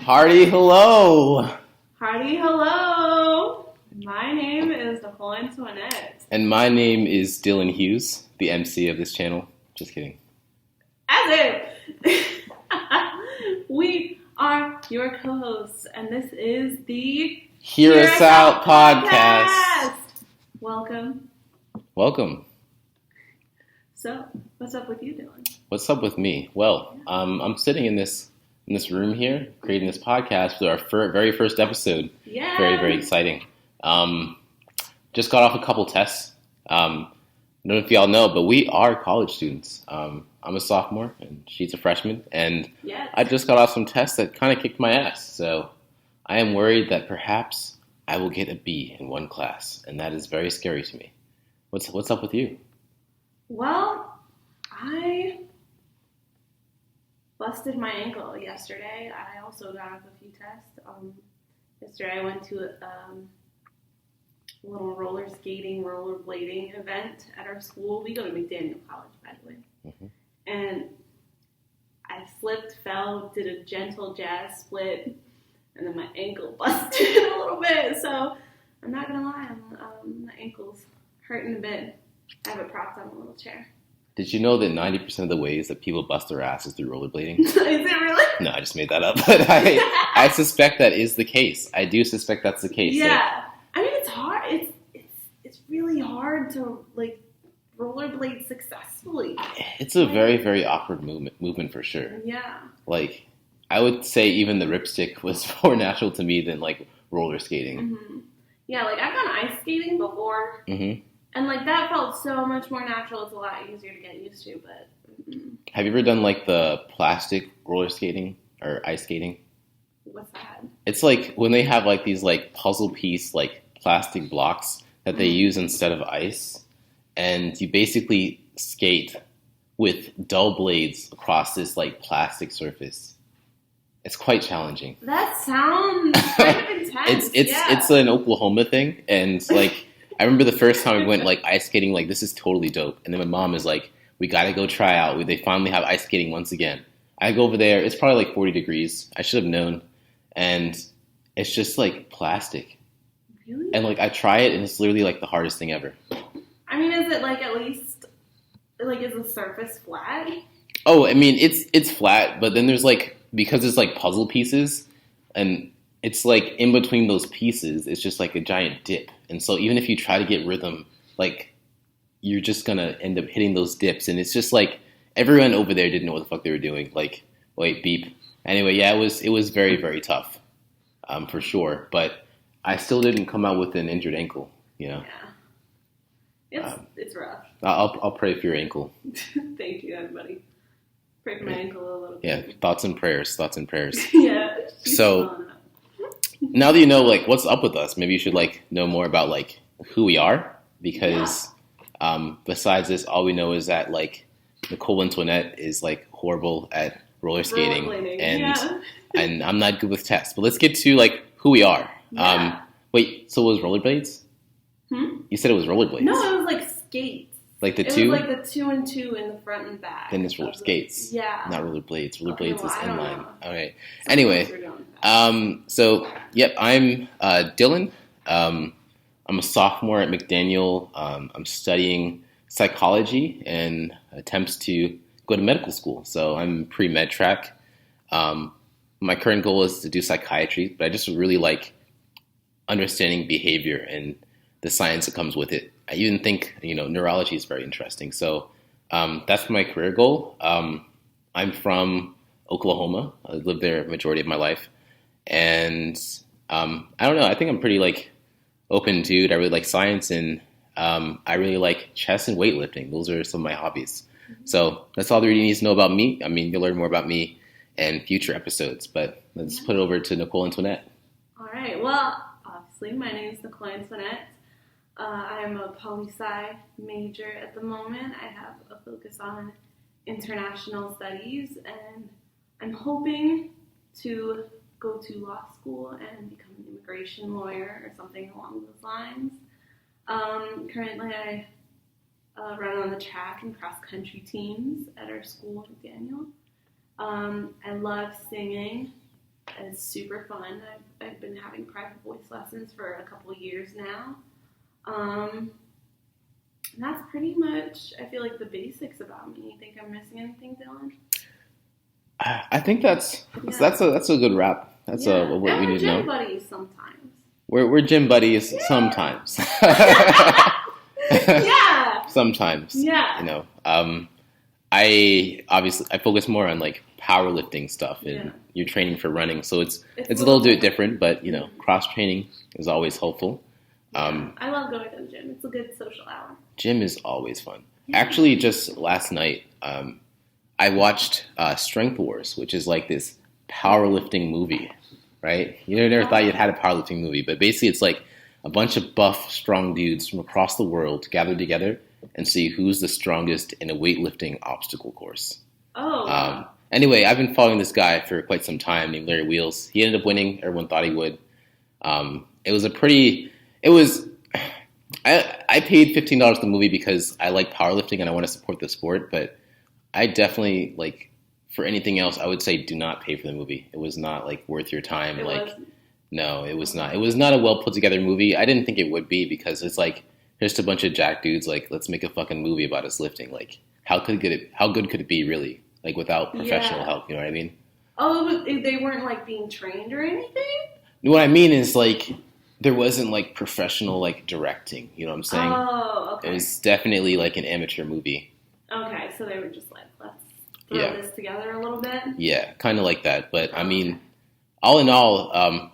Hearty hello! Hearty hello! My name is Nicole Antoinette. And my name is Dylan Hughes, the MC of this channel. Just kidding. As if! We are your co-hosts, and this is the Hear Us Out podcast. Welcome. So, what's up with you, Dylan? What's up with me? Well, I'm sitting in this room here, creating this podcast for our very first episode. Yeah. Very, very exciting. Just got off a couple tests. I don't know if y'all know, but we are college students. I'm a sophomore, and she's a freshman, and yes. I just got off some tests that kind of kicked my ass. So I am worried that perhaps I will get a B in one class, and that is very scary to me. What's up with you? Well, I busted my ankle yesterday. I also got off a few tests. Yesterday I went to a little rollerblading event at our school. We go to McDaniel College, by the way. Mm-hmm. And I slipped, fell, did a gentle jazz split, and then my ankle busted a little bit. So I'm not going to lie, my ankle's hurting a bit. I have it propped on a little chair. Did you know that 90% of the ways that people bust their ass is through rollerblading? Is it really? No, I just made that up. But I suspect that is the case. I do suspect that's the case. Yeah. I mean, it's hard. It's really hard to, rollerblade successfully. It's a very, very awkward movement for sure. Yeah. I would say even the ripstick was more natural to me than, roller skating. Mm-hmm. Yeah, I've gone ice skating before. Mm-hmm. And, that felt so much more natural. It's a lot easier to get used to, but... Mm-hmm. Have you ever done, the plastic roller skating or ice skating? What's that? It's when they have, these, puzzle piece, plastic blocks that they use instead of ice. And you basically skate with dull blades across this, plastic surface. It's quite challenging. That sounds kind of intense. It's an Oklahoma thing. And, I remember the first time I went, ice skating, this is totally dope. And then my mom is we got to go try out. They finally have ice skating once again. I go over there. It's probably 40 degrees. I should have known. And it's just, plastic. Really? And, I try it, and it's literally, the hardest thing ever. I mean, is it, at least, is the surface flat? Oh, I mean, it's flat, but then there's, because it's, puzzle pieces, and it's, in between those pieces, it's just, a giant dip. And so even if you try to get rhythm, you're just going to end up hitting those dips. And it's just, everyone over there didn't know what the fuck they were doing. Wait, beep. Anyway, yeah, it was very, very tough, for sure. But I still didn't come out with an injured ankle, Yeah. It's rough. I'll pray for your ankle. Thank you, everybody. Pray for my ankle a little bit. Yeah, thoughts and prayers. Yeah. So now that you know, what's up with us, maybe you should, know more about, who we are. Because besides this, all we know is that, Nicole Antoinette is, horrible at roller skating. And I'm not good with tests. But let's get to, who we are. Yeah. Wait, so it was rollerblades? You said it was rollerblades. No, it was skates. The two? It was the 2 and 2 in the front and back. Then it's roller skates. Yeah. Not rollerblades. Rollerblades is inline. Okay. So Anyway, so, yep, I'm Dylan. I'm a sophomore at McDaniel. I'm studying psychology and attempts to go to medical school. So I'm pre-med track. My current goal is to do psychiatry, but I just really like understanding behavior and the science that comes with it. I even think, neurology is very interesting. So that's my career goal. I'm from Oklahoma. I lived there a majority of my life. And I don't know. I think I'm pretty, open dude. I really like science, and I really like chess and weightlifting. Those are some of my hobbies. Mm-hmm. So that's all there really needs to know about me. I mean, you'll learn more about me in future episodes. But let's put it over to Nicole Antoinette. All right. Well, obviously, my name is Nicole Antoinette. I am a poli-sci major at the moment. I have a focus on international studies, and I'm hoping to go to law school and become an immigration lawyer or something along those lines. Currently, I run on the track and cross-country teams at our school in McDaniel. I love singing. It's super fun. I've been having private voice lessons for a couple of years now. And that's pretty much, I feel like, the basics about me. You think I'm missing anything, Dylan? I think that's a good wrap. That's what we need to know. We're gym buddies sometimes. We're gym buddies sometimes. Yeah. Sometimes. Yeah. You know, I focus more on like powerlifting stuff, and you're training for running, so it's a little bit different. But you know, cross training is always helpful. I love going to the gym. It's a good social hour. Gym is always fun. Actually, just last night, I watched Strength Wars, which is like this powerlifting movie, right? You never thought you'd had a powerlifting movie, but basically it's like a bunch of buff, strong dudes from across the world gathered together and see who's the strongest in a weightlifting obstacle course. Oh. Anyway, I've been following this guy for quite some time named Larry Wheels. He ended up winning. Everyone thought he would. I paid $15 for the movie because I like powerlifting and I want to support the sport, but I definitely, like, for anything else, I would say do not pay for the movie. It was not, like, worth your time. No, it was not. It was not a well put together movie. I didn't think it would be because it's like just a bunch of jack dudes. Like, let's make a fucking movie about us lifting. Like, how good could it be, really? Like, without professional help. You know what I mean? Oh, they weren't like being trained or anything? What I mean is like there wasn't like professional like directing. You know what I'm saying? Oh, okay. It was definitely like an amateur movie. Okay, so they were just like, let's throw this together a little bit. Yeah, kind of like that. But I mean, all in all,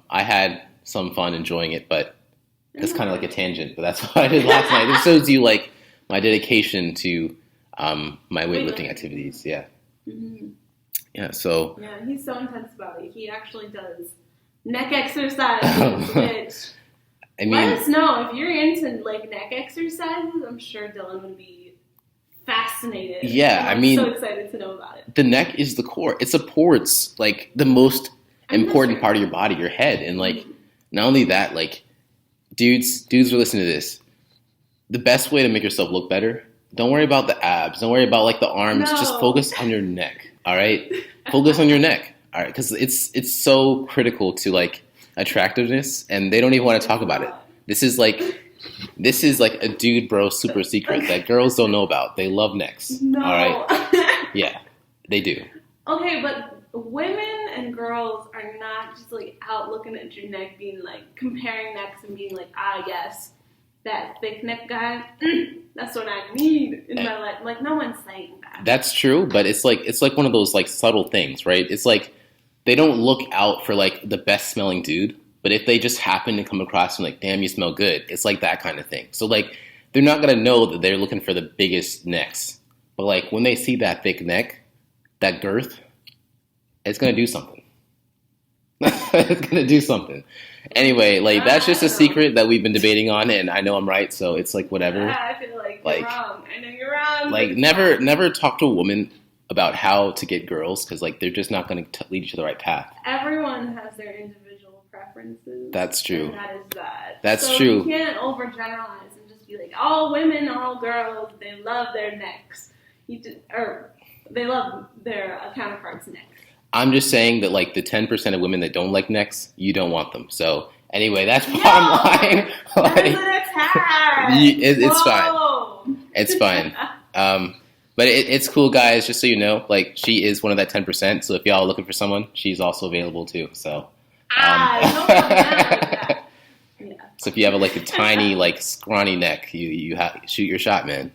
I had some fun enjoying it, but it's kind of like a tangent. But that's what I did last night. It shows you like my dedication to my weightlifting activities. Yeah. Mm-hmm. Yeah. So. Yeah, he's so intense about it. He actually does neck exercises, which let us know if you're into like neck exercises. I'm sure Dylan would be fascinated. Yeah, I'm so excited to know about it. The neck is the core. It supports like the most important part of your body, your head, and like not only that, like dudes are listening to this. The best way to make yourself look better. Don't worry about the abs. Don't worry about like the arms. No. Just focus on your neck. All right, focus on your neck. All right, because it's so critical to like attractiveness, and they don't even want to talk about it. This is like a dude bro super secret that girls don't know about. They love necks. No. All right. Yeah, they do. Okay, but women and girls are not just like out looking at your neck, being like comparing necks and being like, yes, that thick neck guy, that's what I need in my life. Like, no one's saying that. That's true, but it's like one of those like subtle things, right? It's like they don't look out for like the best smelling dude, but if they just happen to come across and like, damn, you smell good, it's like that kind of thing. So like they're not gonna know that they're looking for the biggest necks, but like when they see that thick neck, that girth, it's gonna do something. It's gonna do something. Anyway, like that's just a secret that we've been debating on, and I know I'm right, so it's like whatever. I feel like you're wrong. I know you're wrong. Like never talk to a woman about how to get girls because like they're just not going to lead you to the right path. Everyone has their individual preferences. That's true. And that is that. That's true. You can't overgeneralize and just be like all women, all girls, they love their necks. Or they love their counterparts' necks. I'm just saying that like the 10% of women that don't like necks, you don't want them. So anyway, that's bottom line. Like, that's an attack. It's fine. It's fine. But it's cool, guys. Just so you know, like she is one of that 10%. So if y'all are looking for someone, she's also available too. So. Yeah. So if you have like a tiny, like scrawny neck, you shoot your shot, man.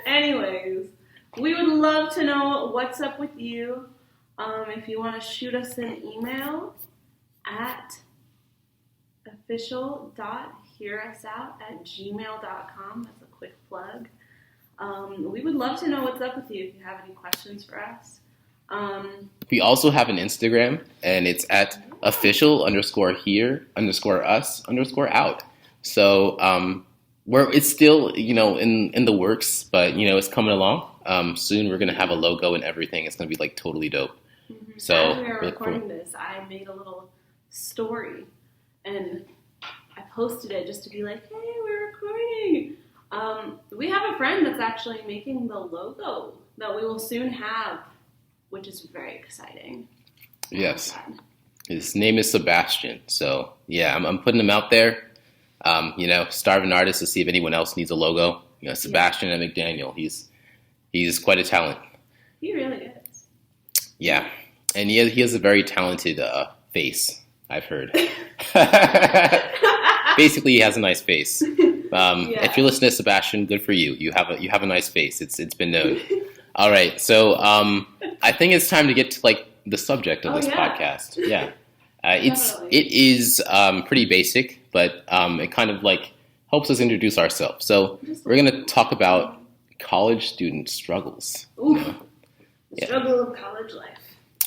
Anyways, we would love to know what's up with you. If you want to shoot us an email at official.hearusout@gmail.com. That's a quick plug. We would love to know what's up with you if you have any questions for us. We also have an Instagram, and it's at official_here_us_out. So it's still, in the works, but, it's coming along. Soon we're going to have a logo and everything. It's going to be, like, totally dope. Mm-hmm. So as we were recording this, I made a little story, and I posted it just to be like, hey, we're recording. We have a friend that's actually making the logo that we will soon have, which is very exciting. Yes. His name is Sebastian. So, yeah, I'm putting him out there. Starving artist to see if anyone else needs a logo. Sebastian and McDaniel. He's quite a talent. He really is. Yeah. And he has a very talented face, I've heard. Basically, he has a nice face. If you're listening to Sebastian, good for you. You have a nice face. It's been known. All right, so I think it's time to get to like the subject of this podcast. Yeah, it is pretty basic, but it kind of like helps us introduce ourselves. So we're gonna talk about college student struggles. Oof, the struggle of college life.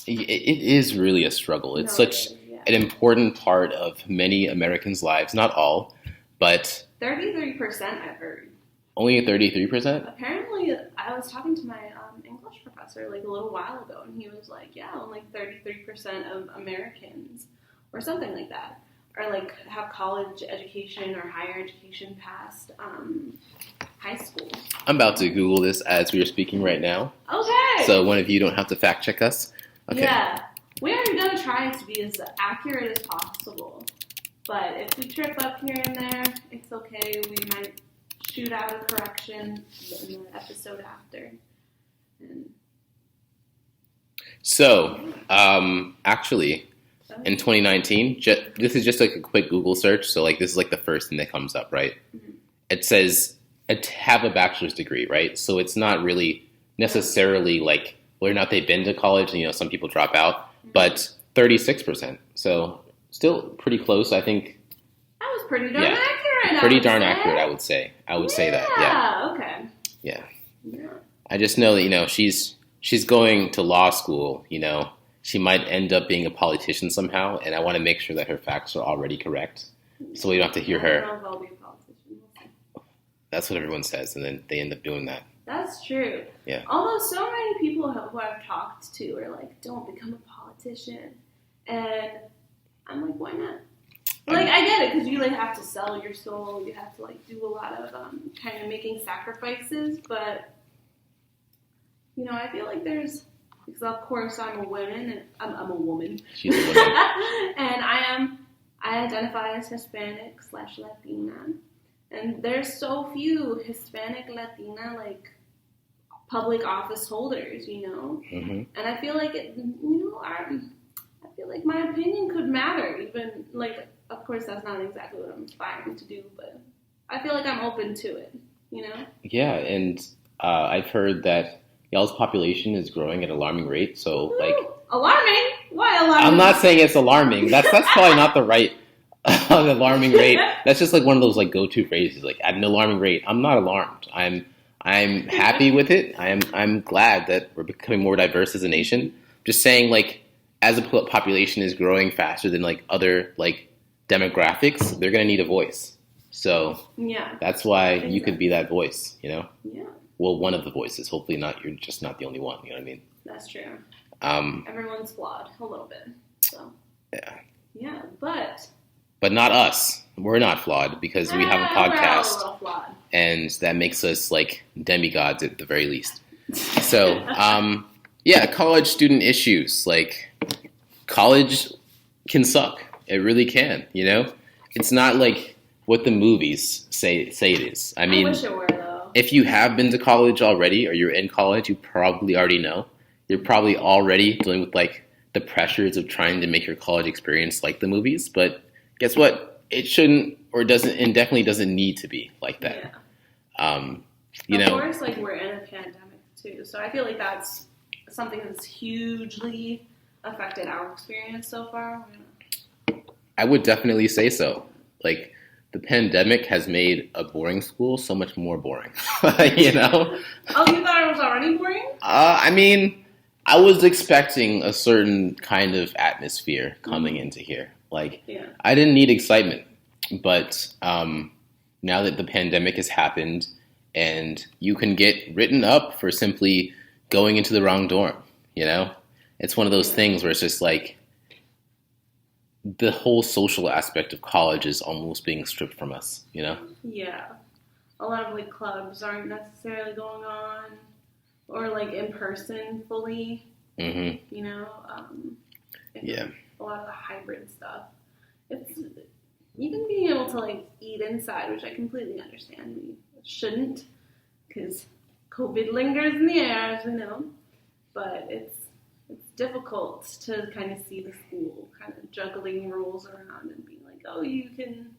It is really a struggle. It's an important part of many Americans' lives. Not all, but 33%. I've heard. Only 33%? Apparently, I was talking to my English professor like a little while ago, and he was like, "Yeah, only 33% of Americans, or something like that, are like have college education or higher education past high school." I'm about to Google this as we are speaking right now. Okay. So one of you don't have to fact check us. Okay. Yeah, we are gonna try to be as accurate as possible, but if we trip up here and there, it's okay. We might shoot out a correction in the episode after. So, actually, in 2019, this is just like a quick Google search. So, like, this is like the first thing that comes up, right? Mm-hmm. It says have a bachelor's degree, right? So it's not really necessarily like whether or not they've been to college. Some people drop out, but 36%. So still pretty close, I think. That was pretty darn accurate. Pretty darn accurate, I would say. I would say that. Yeah. Okay. Yeah. I just know that she's going to law school. She might end up being a politician somehow, and I want to make sure that her facts are already correct, so we don't have to hear her. I don't know if I'll be a politician. That's what everyone says, and then they end up doing that. That's true. Yeah. Although so many people who I've talked to are like, "Don't become a politician," and I'm like, "Why not?" Like, I get it, because you, like, have to sell your soul, you have to, like, do a lot of kind of making sacrifices, but, I feel like there's, because of course I'm a woman, and I'm a woman. She's a woman. And I identify as Hispanic/Latina, and there's so few Hispanic, Latina, like, public office holders, Mm-hmm. And I feel like I feel like my opinion could matter, even, like, of course, that's not exactly what I'm aspiring to do, but I feel like I'm open to it, Yeah, and I've heard that y'all's population is growing at an alarming rate, so, like... Alarming? Why alarming? I'm not saying it's alarming. That's probably not the right alarming rate. That's just, like, one of those, like, go-to phrases, like, at an alarming rate. I'm not alarmed. I'm happy with it. I'm glad that we're becoming more diverse as a nation. Just saying, like, as a population is growing faster than, like, other, like, demographics, they're going to need a voice. So that's why you could be that voice, Yeah. Well, one of the voices. Hopefully you're just not the only one, you know what I mean? That's true. Everyone's flawed a little bit. So. Yeah. Yeah, but not us. We're not flawed because we have a podcast. We're all a little flawed. And that makes us like demigods at the very least. So, college student issues. Like, college can suck. It really can, It's not like what the movies say it is. I mean, I wish it were, though. If you have been to college already or you're in college, you probably already know. You're probably already dealing with, like, the pressures of trying to make your college experience like the movies. But guess what? It shouldn't or doesn't, and definitely doesn't need to be like that. Yeah. Of course, like, we're in a pandemic, too. So I feel like that's something that's hugely affected our experience so far. I would definitely say so. Like, the pandemic has made a boring school so much more boring, Oh, you thought it was already boring? I mean, I was expecting a certain kind of atmosphere coming into here. Like, I didn't need excitement, but now that the pandemic has happened and you can get written up for simply going into the wrong dorm, It's one of those things where it's just like, the whole social aspect of college is almost being stripped from us, Yeah. A lot of, like, clubs aren't necessarily going on or, like, in person fully, Mm-hmm. Yeah. A lot of the hybrid stuff. It's even being able to like eat inside, which I completely understand. We shouldn't, because COVID lingers in the air, as we know. But it's difficult to kind of see the school kind of juggling rules around and being like, oh, you can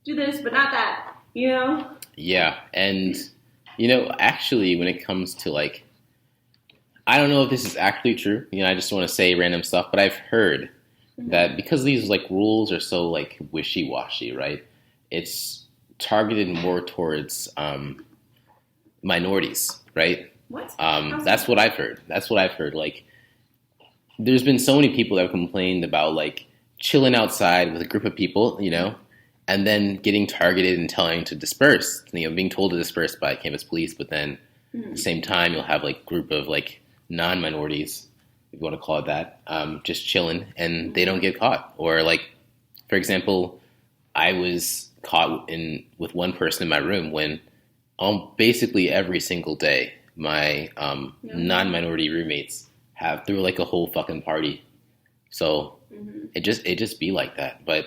do this, but not that, you know? Yeah, and, actually, when it comes to, like, I don't know if this is actually true. I just want to say random stuff, but I've heard that because these, like, rules are so, like, wishy-washy, right? It's targeted more towards minorities, right? What? That's what I've heard. Like, there's been so many people that have complained about, like, chilling outside with a group of people, and then getting targeted and telling to disperse, being told to disperse by campus police, but then at the same time, you'll have, like, group of, like, non-minorities, if you want to call it that, just chilling, and they don't get caught. Or, like, for example, I was caught with one person in my room when basically every single day, my non-minority roommates threw like a whole fucking party. So it just be like that. But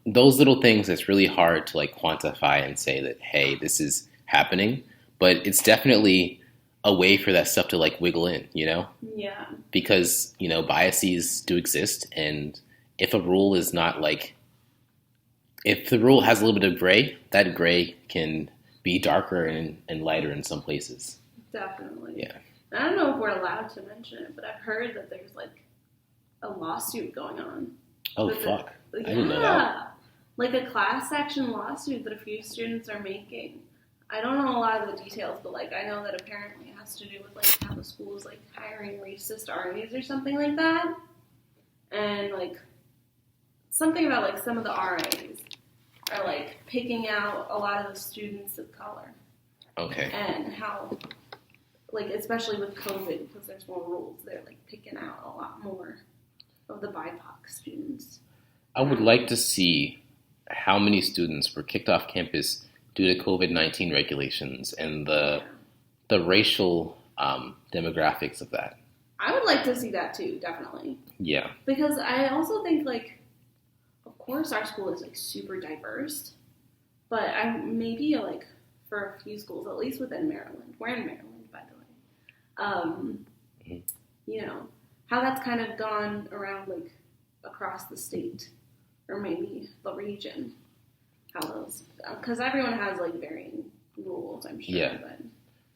those little things, it's really hard to like quantify and say that, hey, this is happening. But it's definitely a way for that stuff to like wiggle in, Yeah. Because, biases do exist, and if a rule is not like, if the rule has a little bit of gray, that gray can be darker and lighter in some places. Definitely. Yeah. I don't know if we're allowed to mention it, but I've heard that there's like a lawsuit going on. Oh, fuck. I didn't know that. Like a class action lawsuit that a few students are making. I don't know a lot of the details, but like I know that apparently it has to do with like how the school is like hiring racist armies or something like that. And like something about like some of the RAs are like picking out a lot of the students of color. Okay. And how, like, especially with COVID, because there's more rules, they're like picking out a lot more of the BIPOC students. I would like to see how many students were kicked off campus due to COVID-19 regulations and the racial demographics of that. I would like to see that too, definitely. Yeah. Because I also think, like, of course our school is, like, super diverse, but maybe, like, for a few schools, at least within Maryland, we're in Maryland, by the way, how that's kind of gone around, like, across the state, or maybe the region, how those, because everyone has, like, varying rules, I'm sure, but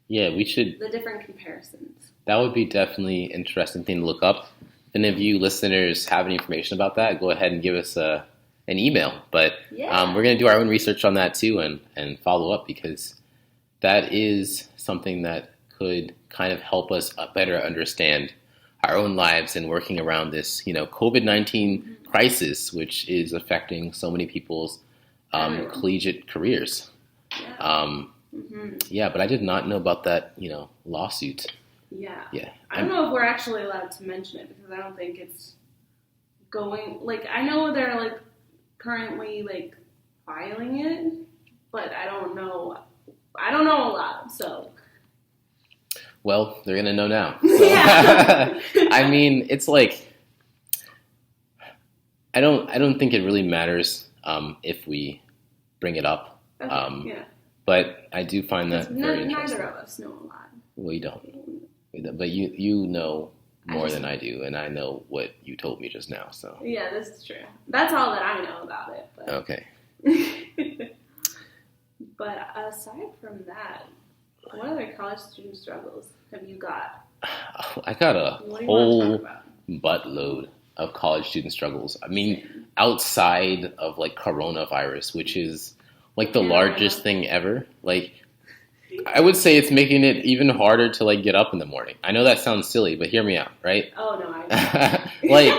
we should, the different comparisons. That would be definitely an interesting thing to look up. And if you listeners have any information about that, go ahead and give us an email. But we're going to do our own research on that too and follow up, because that is something that could kind of help us better understand our own lives and working around this, COVID-19 crisis, which is affecting so many people's collegiate careers. But I did not know about that, lawsuit. Yeah. I don't know if we're actually allowed to mention it, because I don't think it's going, like, I know they're, like, currently, like, filing it, but I don't know a lot, so. Well, they're going to know now. So. Yeah. I mean, it's like, I don't think it really matters if we bring it up. Okay, But I do find that very interesting. Neither of us know a lot. We don't. But you know more than I do, and I know what you told me just now. So yeah, this is true. That's all that I know about it. But. Okay. But aside from that, what other college student struggles have you got? I got a whole buttload of college student struggles. I mean, outside of like coronavirus, which is like the largest thing ever. Like, I would say it's making it even harder to like get up in the morning. I know that sounds silly, but hear me out, right? Oh no, I like,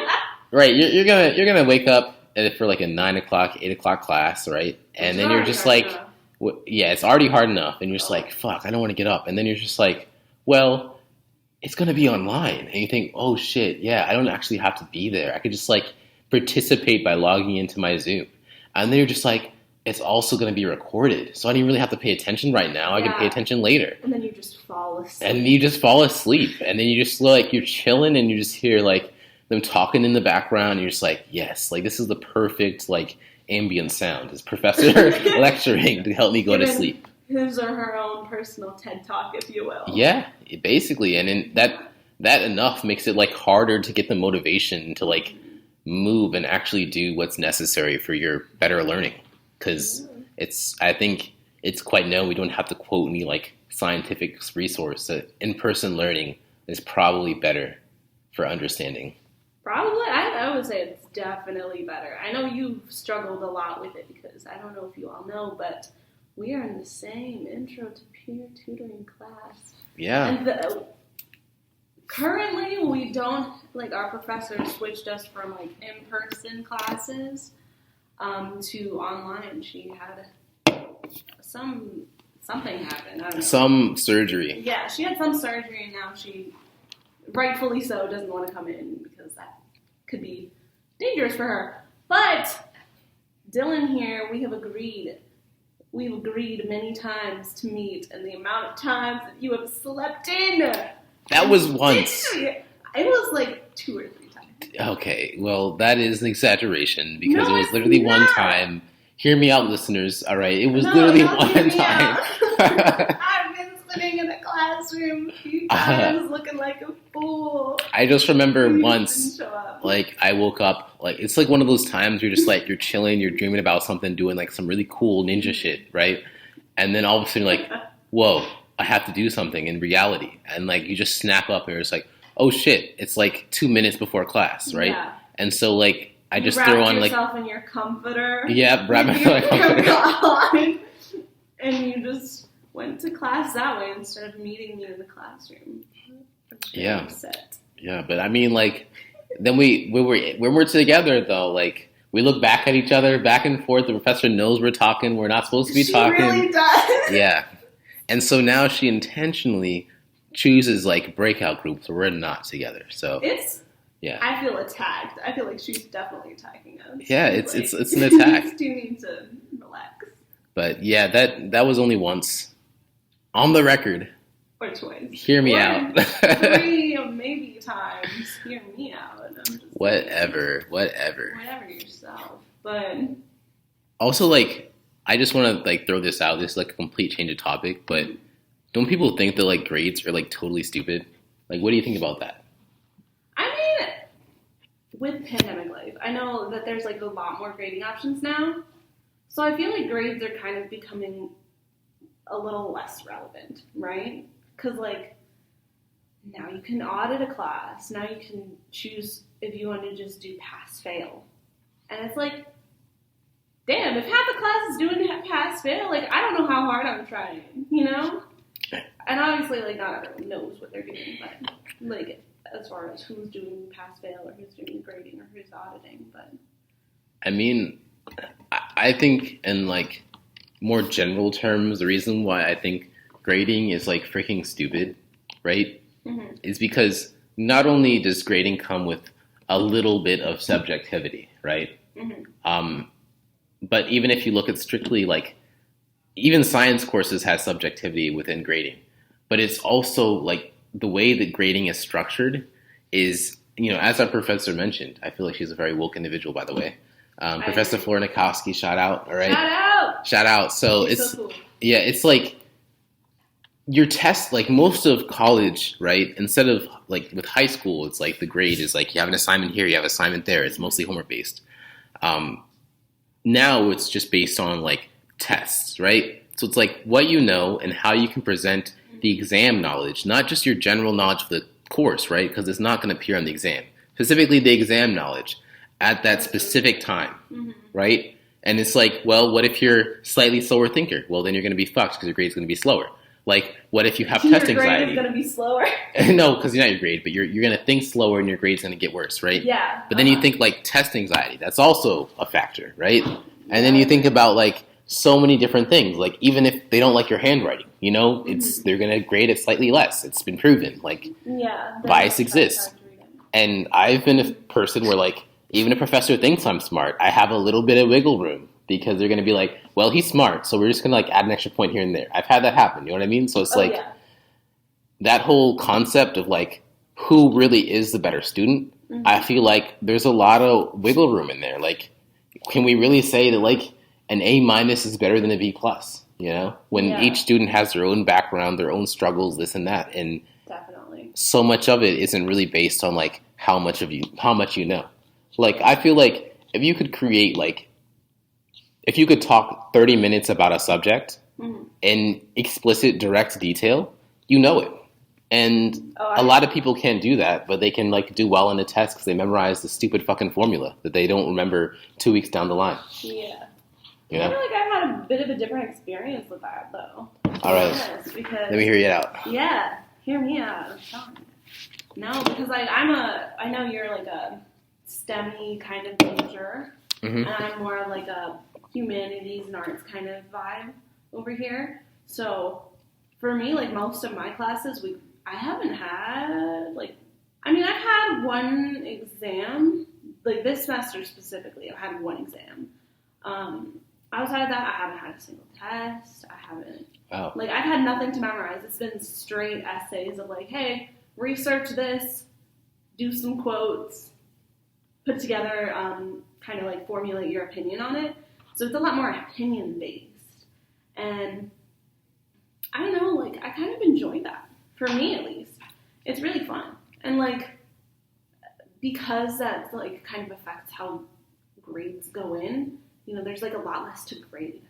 right? You're gonna wake up for like a 9 o'clock, 8 o'clock class, right? And then you're just like, it's already hard enough, and you're just like, fuck, I don't want to get up. And then you're just like, well, it's gonna be online, and you think, oh shit, yeah, I don't actually have to be there. I could just like participate by logging into my Zoom, and then you're just like, it's also going to be recorded, so I don't really have to pay attention right now. I can pay attention later. And then you just fall asleep. And then you just fall asleep, and then you just like, you're chilling, and you just hear like them talking in the background. And you're just like, yes, like this is the perfect like ambient sound. This professor lecturing to help me go to sleep. His or her own personal TED Talk, if you will. Yeah, basically. And then that enough makes it like harder to get the motivation to like move and actually do what's necessary for your better learning. Because I think it's quite known we don't have to quote any like scientific resource. In-person learning is probably better for understanding. Probably. I would say it's definitely better. I know you've struggled a lot with it because I don't know if you all know, but we are in the same intro to peer tutoring class. Yeah. And currently we don't, like our professor switched us from like in-person classes to online. She had something happened. I don't know. Some surgery. Yeah, she had some surgery and now she, rightfully so, doesn't want to come in because that could be dangerous for her. But Dylan here, we've agreed many times to meet, and the amount of times that you have slept in. That was once. It was like 2 or 3 times. Okay, well, that is an exaggeration because No, it was literally it's one not. time. Hear me out, listeners. All right, it was literally one time. I've been sitting in a classroom a few times looking like a fool. I just remember You once, didn't show up. like, I woke up, like, it's like one of those times you're just like, you're chilling, you're dreaming about something, doing like some really cool ninja shit, right? And then all of a sudden, like, whoa, I have to do something in reality. And like, you just snap up and you're just like, oh shit, it's like 2 minutes before class, right? Yeah. And so, like, I just you throw on like, yourself in your comforter. yeah, wrap myself in my comforter. And you just went to class that way instead of meeting me in the classroom. Yeah. Upset. Yeah, but I mean, like, then when we're together though, like, we look back at each other, back and forth. The professor knows we're talking. We're not supposed to be talking. She really does. Yeah, and so now she intentionally chooses like breakout groups where we're not together. So yeah, I feel attacked. I feel like she's definitely attacking us. Yeah, it's an attack. You do need to relax. But yeah, that was only once. On the record. Or twice. Hear me out. 3 maybe times. Hear me out. I'm just Whatever. Whatever yourself. But also, like, I just want to like throw this out. This is like a complete change of topic, but don't people think that like grades are like totally stupid? Like, what do you think about that? I mean, with pandemic life, I know that there's like a lot more grading options now. So I feel like grades are kind of becoming a little less relevant, right? Because like now you can audit a class. Now you can choose if you want to just do pass-fail. And it's like, damn, if half the class is doing pass-fail, like I don't know how hard I'm trying, you know? And obviously, like, not everyone knows what they're doing, but like as far as who's doing pass-fail or who's doing grading or who's auditing, but I mean, I think in like more general terms, the reason why I think grading is like freaking stupid, right? Mm-hmm. Is because not only does grading come with a little bit of subjectivity, right? Mm-hmm. But even if you look at strictly like, even science courses has subjectivity within grading, but it's also like the way that grading is structured is, you know, as our professor mentioned, I feel like she's a very woke individual, by the way. Professor Flornikowski, shout out, all right? Shout out. So He's it's, so cool. Yeah, it's like your test, like most of college, right? Instead of like with high school, it's like the grade is like you have an assignment here, you have an assignment there. It's mostly homework based. Now it's just based on like tests, right? So it's like what you know and how you can present the exam knowledge, not just your general knowledge of the course, right? Because it's not going to appear on the exam. Specifically the exam knowledge at that specific time, right? And it's like, well, what if you're a slightly slower thinker? Well, then you're going to be fucked because your grade's going to be slower. Like, what if you have test anxiety? Your grade is going to be slower? No, because you're not your grade, but you're going to think slower and your grade's going to get worse, right? Yeah. But then you think, like, test anxiety. That's also a factor, right? And then you think about, like, so many different things. Like, even if they don't like your handwriting, you know, they're going to grade it slightly less. It's been proven. Like, bias exists. And I've been a person where, like, even if a professor thinks I'm smart, I have a little bit of wiggle room because they're going to be like, well, he's smart, so we're just going to like add an extra point here and there. I've had that happen, you know what I mean? So it's that whole concept of like who really is the better student I feel like there's a lot of wiggle room in there. Like, can we really say that like an A- is better than a B+? You know, when each student has their own background, their own struggles, this and that, and definitely so much of it isn't really based on like how much you know. Like, I feel like if you could create like, if you could talk 30 minutes about a subject in explicit, direct detail, you know it. And a lot of people can't do that, but they can like do well in a test because they memorize the stupid fucking formula that they don't remember 2 weeks down the line. Yeah. You know? I feel like I've had a bit of a different experience with that, though. All right. Because, let me hear you out. Yeah, hear me out. I'm telling you. No, because like I know you're like a STEM-y kind of major, and I'm more of like a humanities and arts kind of vibe over here. So for me, like most of my classes, I haven't had like, I mean, I've had one exam, like this semester specifically, I've had one exam. Outside of that, I haven't had a single test. I haven't, like, I've had nothing to memorize. It's been straight essays of like, hey, research this, do some quotes, put together, kind of like formulate your opinion on it. So it's a lot more opinion-based. And I don't know, like, I kind of enjoy that. For me, at least. It's really fun. And, like, because that, like, kind of affects how grades go in, you know, there's, like, a lot less to grade.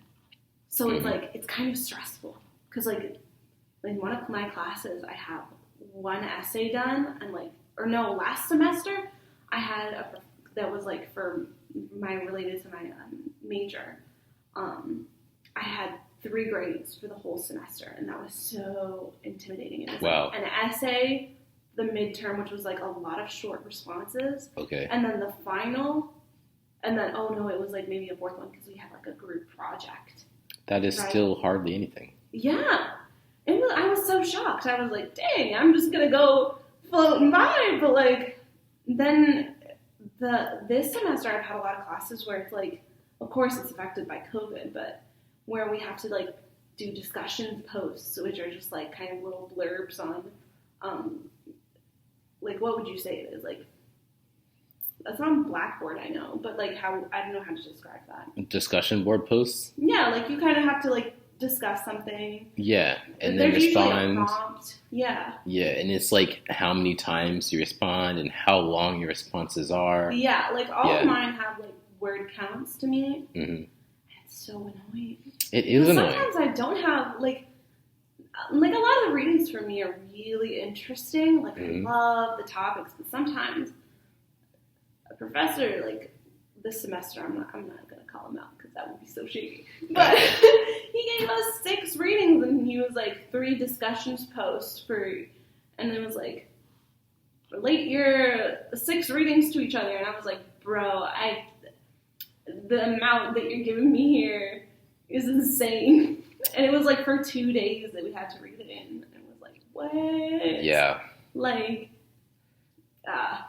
So it's, like, it's kind of stressful. Because, like one of my classes, I have one essay done, and, like, or no, last semester, I had that was, like, related to my major. I had 3 grades for the whole semester, and that was so intimidating. It was like an essay, the midterm, which was like a lot of short responses, and then the final, and then it was like maybe a 4th one because we had like a group project. That is still hardly anything. Yeah, I was so shocked. I was like, dang, I'm just gonna go floating by, but like then this semester I've had a lot of classes where it's like, of course it's affected by COVID, but where we have to like do discussion posts, which are just like kind of little blurbs on, like what would you say it is? Like, that's on Blackboard, I know, but like I don't know how to describe that. Discussion board posts? Yeah, like you kind of have to like discuss something. Yeah, and then respond. A prompt. Yeah. Yeah, and it's like how many times you respond and how long your responses are. Yeah, like all of mine have like word counts to me. Mm-hmm. It's so annoying. It is annoying. Sometimes I don't have like a lot of the readings for me are really interesting. Like I love the topics, but sometimes a professor, like this semester, I'm not gonna call him out because that would be so shady. But he gave us 6 readings, and he was like 3 discussions posts and it was like relate your 6 readings to each other, and I was like, bro, the amount that you're giving me here is insane. And it was like for 2 days that we had to read it in. And it was like, what? Yeah. Like,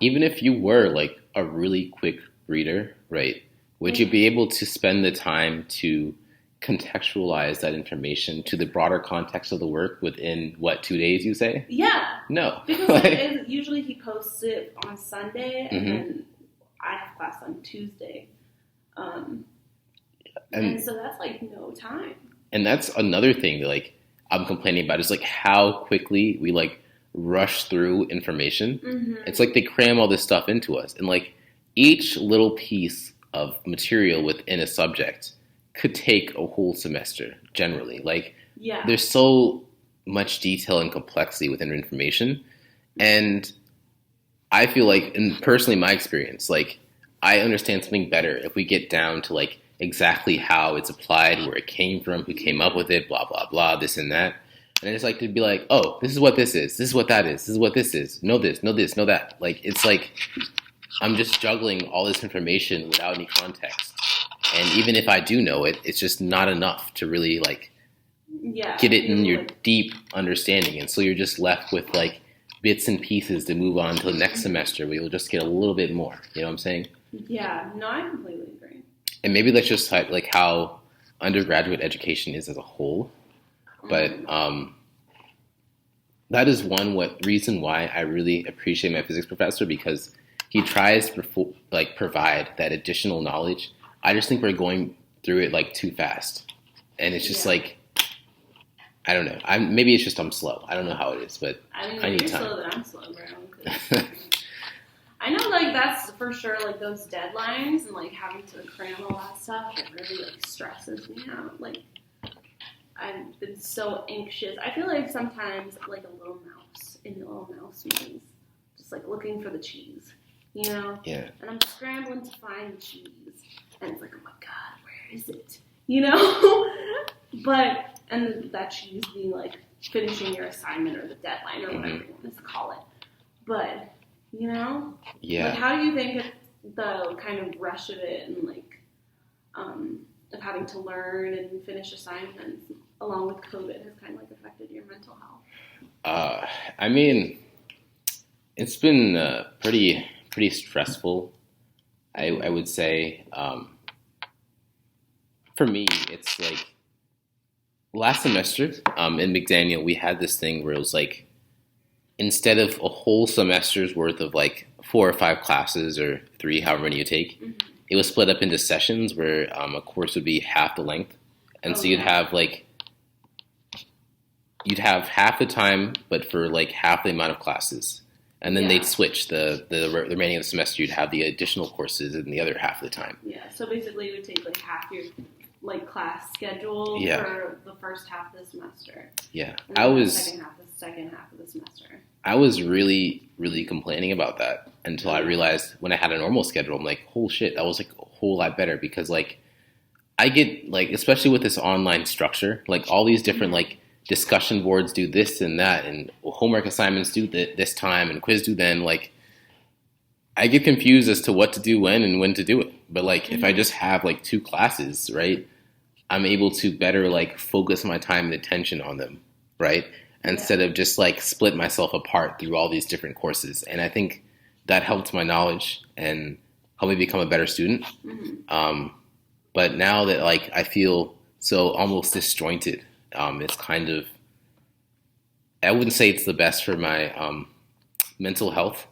even if you were like a really quick reader, right, would you be able to spend the time to contextualize that information to the broader context of the work within, 2 days, you say? Yeah. No. Because usually he posts it on Sunday, and then I have class on Tuesday. And so that's like no time. And that's another thing that like I'm complaining about is like how quickly we like rush through information. It's like they cram all this stuff into us, and like each little piece of material within a subject could take a whole semester generally. Like there's so much detail and complexity within information, and I feel like, and personally my experience, like I understand something better if we get down to like exactly how it's applied, where it came from, who came up with it, blah, blah, blah, this and that. And it's like to be like, oh, this is what this is. This is what that is. This is what this is. Know this, know this, know that. Like, it's like I'm just juggling all this information without any context. And even if I do know it, it's just not enough to really like get it in your deep understanding. And so you're just left with like bits and pieces to move on to the next semester where you'll just get a little bit more. You know what I'm saying? Yeah, no, I completely agree. And maybe that's just like how undergraduate education is as a whole. But that is one reason why I really appreciate my physics professor, because he tries to provide that additional knowledge. I just think we're going through it like too fast, and it's just like, I don't know. Maybe it's just I'm slow. I don't know how it is, but I mean, I need you're time. slow, then I'm slow, bro. I know, like, that's for sure, like, those deadlines and, like, having to cram all that stuff, it really, like, stresses me out. Like, I've been so anxious. I feel like sometimes, like, a little mouse in the little mouse means just, like, looking for the cheese, you know? Yeah. And I'm scrambling to find the cheese. And it's like, oh, my God, where is it? You know? But, and that cheese being, like, finishing your assignment or the deadline or whatever you want to call it. But, you know? Yeah. Like, how do you think the kind of rush of it and, like, of having to learn and finish assignments along with COVID has kind of, like, affected your mental health? I mean, it's been pretty stressful, I would say. For me, it's like, last semester in McDaniel, we had this thing where it was like, instead of a whole semester's worth of like 4 or 5 classes or 3, however many you take, it was split up into sessions where a course would be half the length. And so you'd have half the time, but for like half the amount of classes. And then they'd switch the remaining of the semester. You'd have the additional courses in the other half of the time. Yeah, so basically you would take like half your like class schedule for the first half of the semester. Yeah, and the second half of the semester. I was really, really complaining about that until I realized when I had a normal schedule, I'm like, holy shit, that was like a whole lot better, because like I get like, especially with this online structure, like all these different like discussion boards do this and that, and homework assignments do this time and quiz do then, like I get confused as to what to do when and when to do it. But like if I just have like 2 classes, right, I'm able to better like focus my time and attention on them, right? Instead of just like split myself apart through all these different courses. And I think that helped my knowledge and helped me become a better student. But now that like I feel so almost disjointed, it's kind of, I wouldn't say it's the best for my mental health.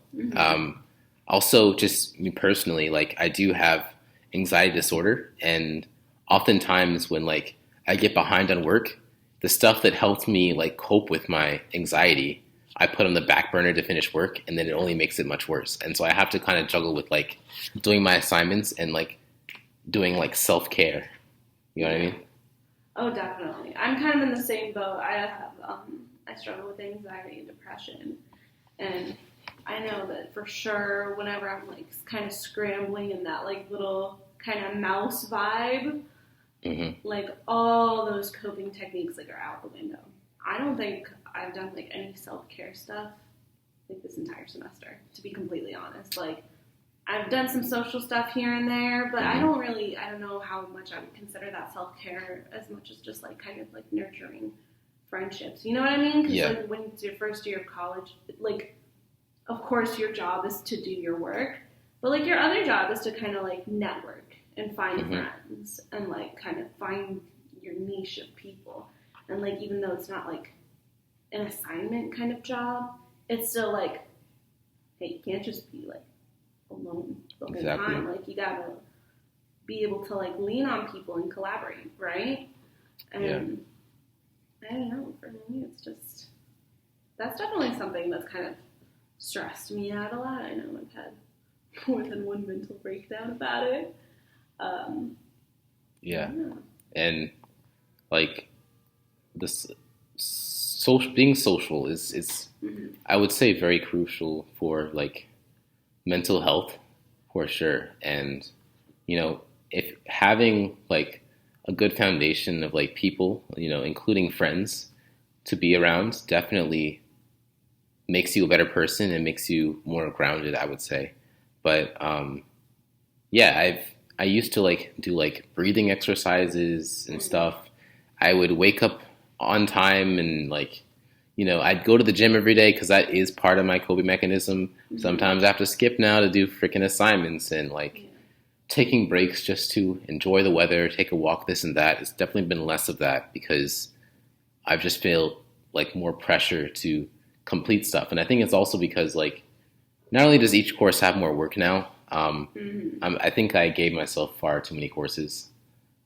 Also, just me personally, like I do have anxiety disorder, and oftentimes when like I get behind on work, the stuff that helped me like cope with my anxiety, I put on the back burner to finish work, and then it only makes it much worse. And so I have to kind of juggle with like doing my assignments and like doing like self-care. You know what I mean? Oh, definitely. I'm kind of in the same boat. I struggle with anxiety and depression, and I know that for sure whenever I'm like kind of scrambling in that like little kind of mouse vibe, like all those coping techniques like are out the window. I don't think I've done like any self-care stuff like this entire semester, to be completely honest. Like I've done some social stuff here and there, but I don't know how much I would consider that self-care as much as just like kind of like nurturing friendships. You know what I mean? Because like when it's your first year of college, like of course your job is to do your work, but like your other job is to kind of like network and find friends and like kind of find your niche of people. And like even though it's not like an assignment kind of job, it's still like, hey, you can't just be like alone the whole time. Like you gotta be able to like lean on people and collaborate, right? And I don't know, for me it's just, that's definitely something that's kind of stressed me out a lot. I know I've had more than one mental breakdown about it. And like this being social is I would say very crucial for like mental health for sure. And you know, if having like a good foundation of like people, you know, including friends to be around, definitely makes you a better person and makes you more grounded, I would say. But I used to like do like breathing exercises and stuff. I would wake up on time and like, you know, I'd go to the gym every day because that is part of my coping mechanism. Sometimes I have to skip now to do freaking assignments, and like taking breaks just to enjoy the weather, take a walk, this and that. It's definitely been less of that because I've just felt like more pressure to complete stuff. And I think it's also because like not only does each course have more work now, Mm-hmm. I think I gave myself far too many courses.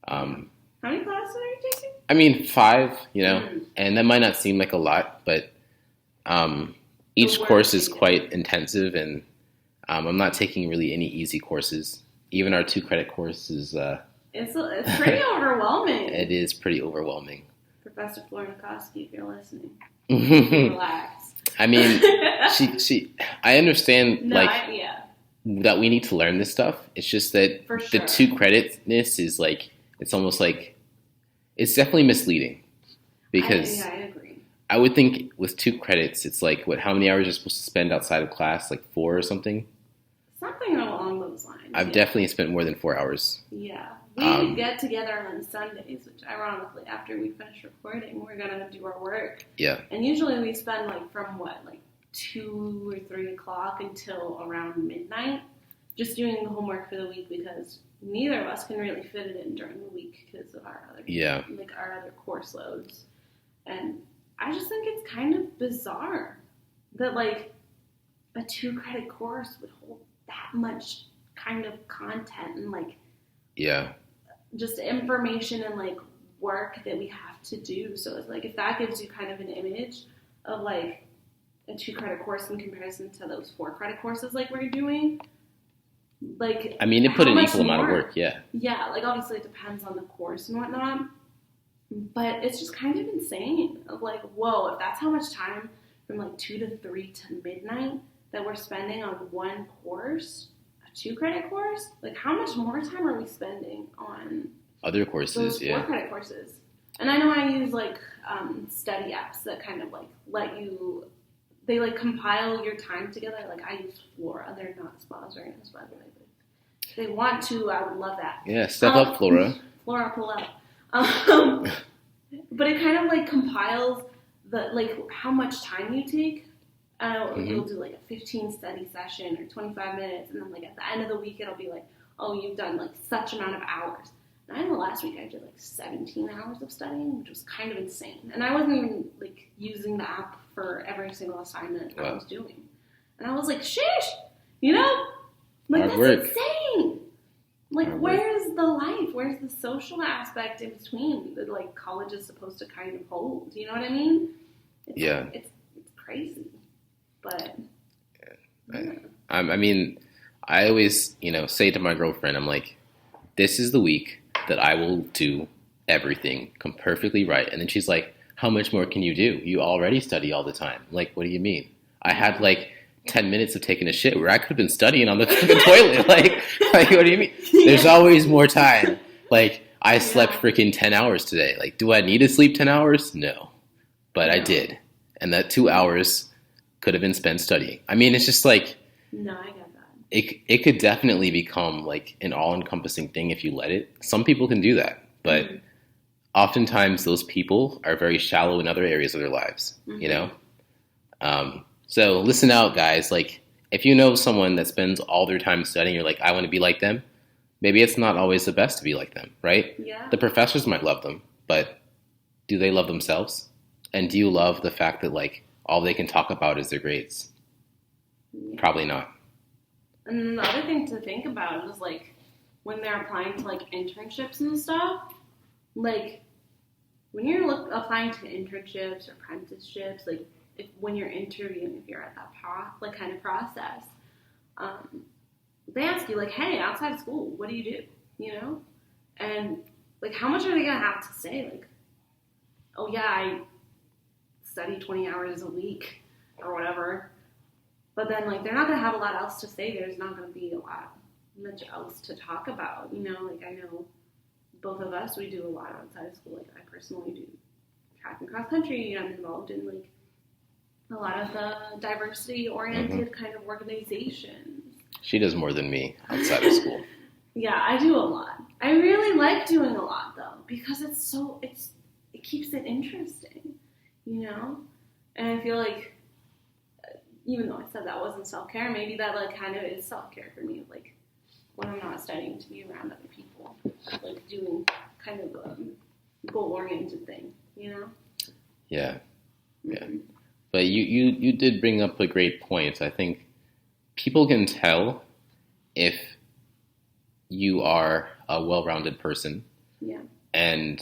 Um, How many classes are you taking? I mean, 5, Mm. and that might not seem like a lot, but each work course is needed. quite intensive, and I'm not taking really any easy courses. Even our 2-credit course is It's pretty overwhelming. it is pretty overwhelming. Professor Flornikowski, if you're listening, I relax. mean, I understand No, like yeah, that we need to learn this stuff. It's just that for the sure. 2-creditness is like it's almost like it's definitely misleading because I agree. I would think with 2 credits, it's like how many hours you're supposed to spend outside of class, like 4 or something. Something along those lines. I've definitely spent more than 4 hours. Yeah. We get together on Sundays, which ironically, after we finish recording, we're going to do our work. Yeah. And usually we spend from 2 or 3 o'clock until around midnight just doing the homework for the week because neither of us can really fit it in during the week because of our other course loads. And I just think it's kind of bizarre that a 2-credit course would hold that much kind of content and yeah, just information and work that we have to do. So it's if that gives you kind of an image of a 2-credit course in comparison to those 4-credit courses we're doing. I mean, it put an equal amount of work. Yeah. Yeah, obviously it depends on the course and whatnot. But it's just kind of insane of whoa, if that's how much time from 2 to 3 to midnight that we're spending on one course, a 2-credit course, how much more time are we spending on other courses? Those 4-credit courses? And I know I use study apps that kind of let you, they compile your time together. I use Flora. They're not sponsoring us, by the way. But if they want to, I would love that. Yeah, step up, Flora. Flora, pull up. But it kind of compiles the how much time you take. You'll do a 15 study session or 25 minutes, and then at the end of the week it'll be oh, you've done such amount of hours. And I know last week I did 17 hours of studying, which was kind of insane. And I wasn't even using the app for every single assignment I was doing. And I was sheesh, Hard that's work. insane. Where's the life? Where's the social aspect in between that college is supposed to kind of hold? You know what I mean? It's crazy. But I mean, I always, say to my girlfriend, I'm this is the week that I will do everything perfectly right. And then she's like, how much more can you do? You already study all the time. What do you mean? I had 10 minutes of taking a shit where I could have been studying on the toilet. What do you mean? There's always more time. I slept freaking 10 hours today. Do I need to sleep 10 hours? No. But I did. And that 2 hours could have been spent studying. I mean, it's just no, I get that. it could definitely become an all-encompassing thing if you let it. Some people can do that. But oftentimes those people are very shallow in other areas of their lives, So listen out, guys. If you know someone that spends all their time studying, you're I want to be like them. Maybe it's not always the best to be like them, right? Yeah. The professors might love them, but do they love themselves? And do you love the fact that all they can talk about is their grades? Yeah. Probably not. And the other thing to think about is when they're applying to internships and stuff, when you're applying to internships or apprenticeships, when you're interviewing, if you're at that kind of process, they ask you hey, outside of school, what do you do? And how much are they gonna have to say? Oh yeah, I study 20 hours a week or whatever. But then they're not gonna have a lot else to say. There's not gonna be much else to talk about. I know both of us, we do a lot outside of school. I personally do track and cross country. I'm involved in a lot of the diversity-oriented kind of organizations. She does more than me outside of school. Yeah, I do a lot. I really like doing a lot, though, because it keeps it interesting, And I feel even though I said that wasn't self-care, maybe that kind of is self-care for me. When I'm not studying, to be around other people, doing kind of a goal-oriented thing, Yeah. Yeah. But you did bring up a great point. I think people can tell if you are a well-rounded person. Yeah. And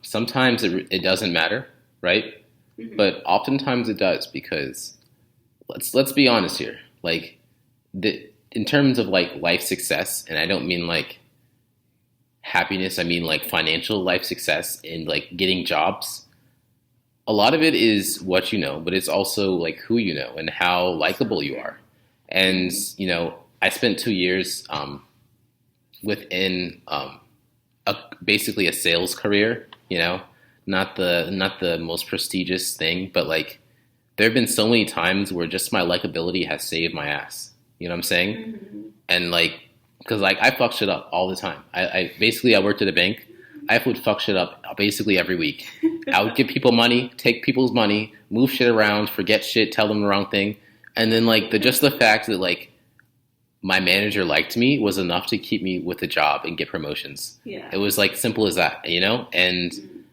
sometimes it doesn't matter, right? Mm-hmm. But oftentimes it does, because let's be honest here. Like, in terms of like life success, and I don't mean like happiness, I mean like financial life success and like getting jobs. A lot of it is what you know, but it's also like who you know and how likable you are. And, you know, I spent 2 years within basically a sales career, you know, not the most prestigious thing, but like there have been so many times where just my likability has saved my ass. You know what I'm saying? Mm-hmm. And like, because like I fuck shit up all the time. I basically I worked at a bank. I would fuck shit up basically every week. I would give people money, take people's money, move shit around, forget shit, tell them the wrong thing, and then like just the fact that like my manager liked me was enough to keep me with the job and get promotions. Yeah. It was like simple as that, you know. And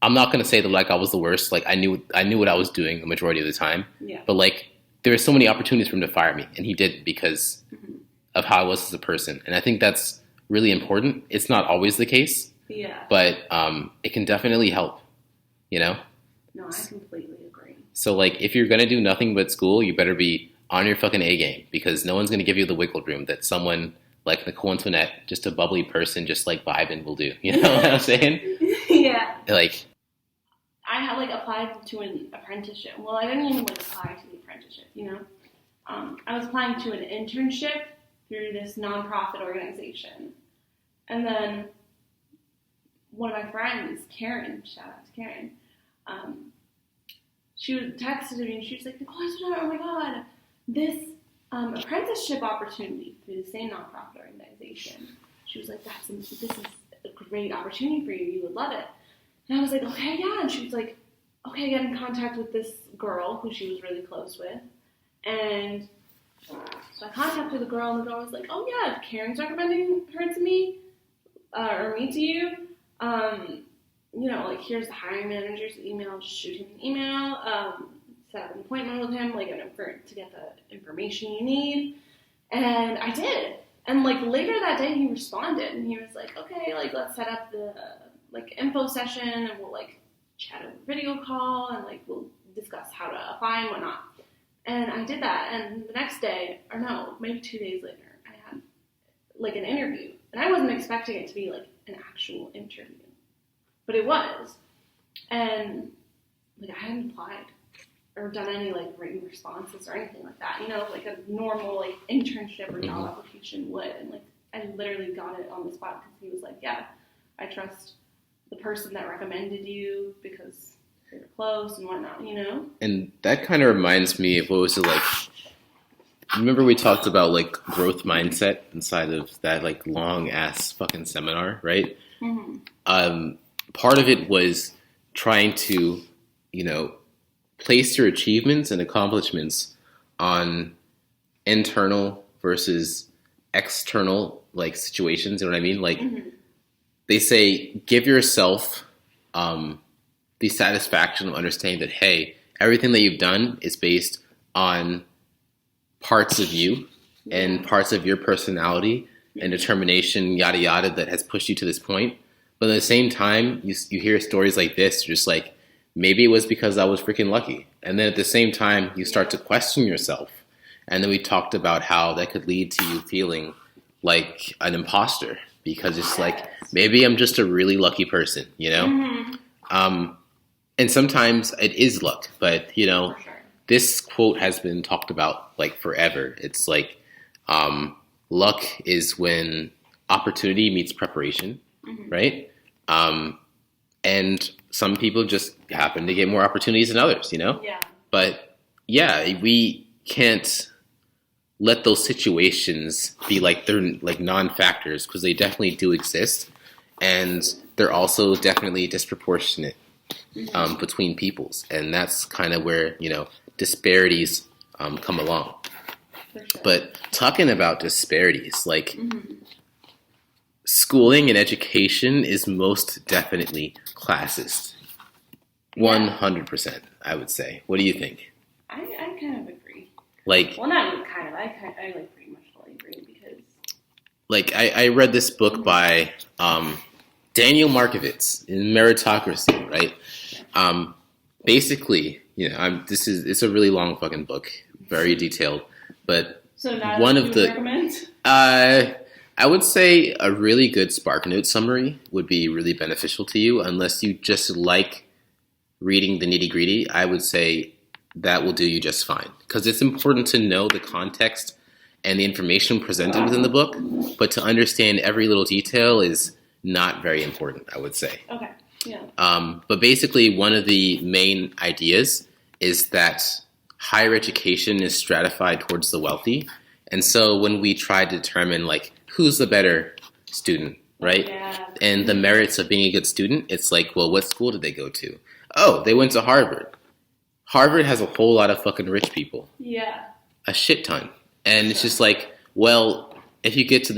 I'm not gonna say that like I was the worst. Like I knew what I was doing the majority of the time. Yeah. But like there were so many opportunities for him to fire me, and he did because of how I was as a person. And I think that's really important. It's not always the case. Yeah. But it can definitely help, you know? No, I completely agree. So, like, if you're going to do nothing but school, you better be on your fucking A game, because no one's going to give you the wiggle room that someone like Nicole Antoinette, just a bubbly person, just like vibing, will do. You know what I'm saying? Yeah. Like, I had like applied to an apprenticeship. Well, I didn't even like apply to the apprenticeship, you know? I was applying to an internship through this nonprofit organization. And then one of my friends, Karen, shout out to Karen, she texted me and she was like, Nicole, oh my God, this apprenticeship opportunity through the same nonprofit organization. She was like, this is a great opportunity for you. You would love it. And I was like, okay, yeah. And she was like, okay, get in contact with this girl who she was really close with. And so I contacted the girl, and the girl was like, oh yeah, Karen's recommending her to me, or me to you. You know, like, here's the hiring manager's email, just shoot him an email, set up an appointment with him, like, to get the information you need. And I did. And, like, later that day, he responded, and he was like, okay, like, let's set up the, like, info session, and we'll, like, chat over video call, and, like, we'll discuss how to apply and whatnot. And I did that, and the next day, or no, maybe 2 days later, I had, like, an interview. And I wasn't expecting it to be, like, an actual interview. But it was. And, like, I hadn't applied or done any, like, written responses or anything like that. You know, like a normal, like, internship or job application would. And, like, I literally got it on the spot because he was like, yeah, I trust the person that recommended you because they were close and whatnot, you know? And that kind of reminds me of, what was it, like, remember we talked about, like, growth mindset inside of that, like, long-ass fucking seminar, right? Mm-hmm. Part of it was trying to, you know, place your achievements and accomplishments on internal versus external, like, situations, you know what I mean? Like, they say, give yourself the satisfaction of understanding that, hey, everything that you've done is based on parts of you and parts of your personality and determination, yada, yada, that has pushed you to this point. But at the same time, you hear stories like this, just like, maybe it was because I was freaking lucky. And then at the same time, you start to question yourself. And then we talked about how that could lead to you feeling like an imposter, because it's like, maybe I'm just a really lucky person, you know? And sometimes it is luck, but, you know, this quote has been talked about, like, forever. It's like, luck is when opportunity meets preparation, right? And some people just happen to get more opportunities than others, you know? Yeah. But, yeah, we can't let those situations be like they're like non-factors, because they definitely do exist. And they're also definitely disproportionate between peoples. And that's kind of where, you know, disparities come along. Sure. But talking about disparities, like, schooling and education is most definitely classist. 100%, I would say. What do you think? I kind of agree. Like, well, not even kind of. I like pretty much fully agree because, like I read this book by Daniel Markovits in Meritocracy, right? Basically, it's a really long fucking book, very detailed, but so not one of the recommend. I would say a really good SparkNote summary would be really beneficial to you, unless you just like reading the nitty gritty. I would say that will do you just fine, because it's important to know the context and the information presented within the book, but to understand every little detail is not very important, I would say. Okay. Yeah. But basically, one of the main ideas is that higher education is stratified towards the wealthy. And so when we try to determine, like, who's the better student, right? Yeah. And the merits of being a good student, it's like, well, what school did they go to? Oh, they went to Harvard. Harvard has a whole lot of fucking rich people. Yeah. A shit ton. And it's just like, well, if you get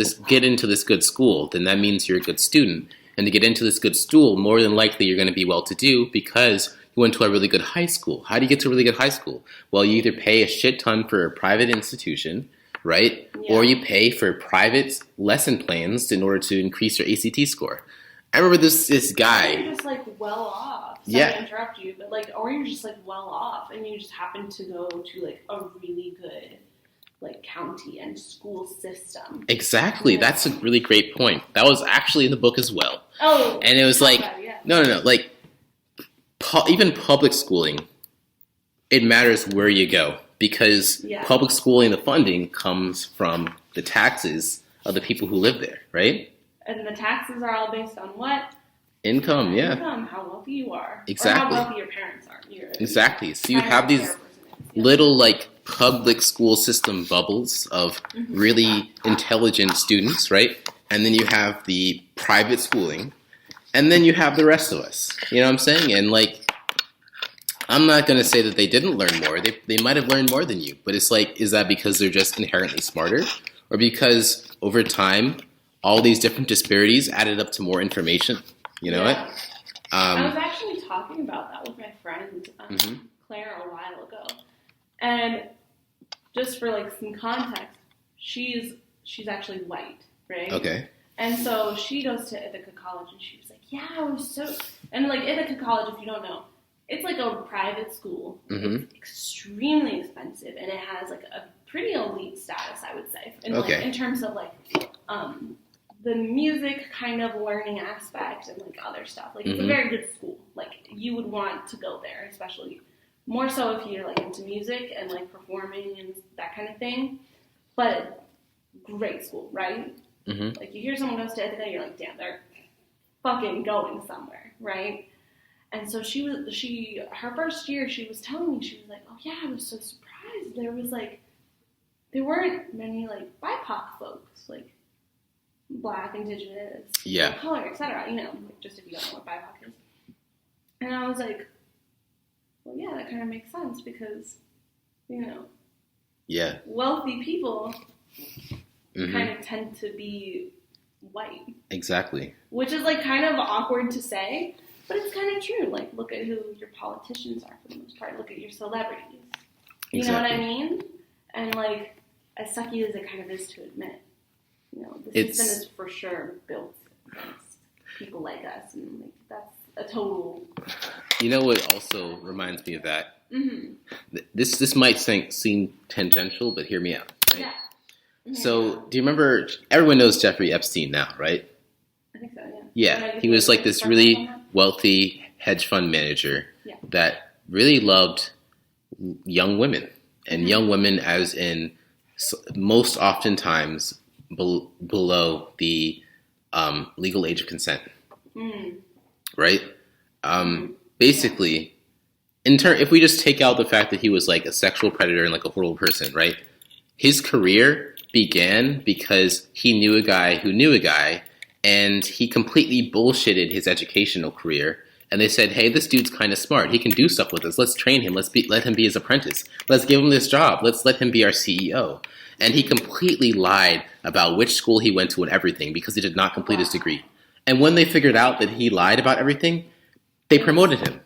into this good school, then that means you're a good student. And to get into this good school, more than likely you're going to be well-to-do because you went to a really good high school. How do you get to a really good high school? Well, you either pay a shit ton for a private institution, right? Yeah. Or you pay for private lesson plans in order to increase your ACT score. I remember this guy. You're just like well off. Sorry to interrupt you, but like, or you're just like well off, and you just happen to go to like a really good like county and school system. Exactly. That's a really great point. That was actually in the book as well. Oh. And it was like, yeah. no. Like, even public schooling, it matters where you go, because public schooling, the funding comes from the taxes of the people who live there, right? And the taxes are all based on what? Income, yeah. Income, how wealthy you are. Exactly. Or how wealthy your parents are. Exactly. So you have these little, like, public school system bubbles of really intelligent students, right? And then you have the private schooling, and then you have the rest of us. You know what I'm saying? And, like, I'm not going to say that they didn't learn more. They might have learned more than you. But it's like, is that because they're just inherently smarter? Or because over time, all these different disparities added up to more information? You know what? I was actually talking about that with my friend Claire a while ago. And just for like some context, she's actually white, right? Okay. And so she goes to Ithaca College, and she was like, yeah, I was so... And like Ithaca College, if you don't know, it's like a private school. It's extremely expensive, and it has like a pretty elite status, I would say. And like in terms of like the music kind of learning aspect and like other stuff. Like it's a very good school. Like you would want to go there, especially more so if you're like into music and like performing and that kind of thing. But great school, right? Like you hear someone goes to Ithaca, you're like, damn, they're fucking going somewhere, right? And so her first year, she was telling me, she was like, oh yeah, I was so surprised. There weren't many like BIPOC folks, like Black, Indigenous, color, etc. You know, like, just if you don't know what BIPOC is. And I was like, well, yeah, that kind of makes sense because, you know, wealthy people kind of tend to be white. Exactly. Which is like kind of awkward to say, but it's kind of true. Like, look at who your politicians are for the most part. Look at your celebrities. You know what I mean? And like, as sucky as it kind of is to admit, you know, the system is for sure built against people like us, and like that's a total. You know what also reminds me of that? This might seem tangential, but hear me out. Right? Yeah. So, do you remember? Everyone knows Jeffrey Epstein now, right? I think so. Yeah. Yeah, he was like this really wealthy hedge fund manager that really loved young women, and young women, as in most oftentimes below the legal age of consent, right? Basically, if we just take out the fact that he was like a sexual predator and like a horrible person, right? His career began because he knew a guy who knew a guy, and he completely bullshitted his educational career. And they said, hey, this dude's kind of smart. He can do stuff with us. Let's train him. Let him be his apprentice. Let's give him this job. Let's let him be our CEO. And he completely lied about which school he went to and everything because he did not complete his degree. And when they figured out that he lied about everything, they promoted him.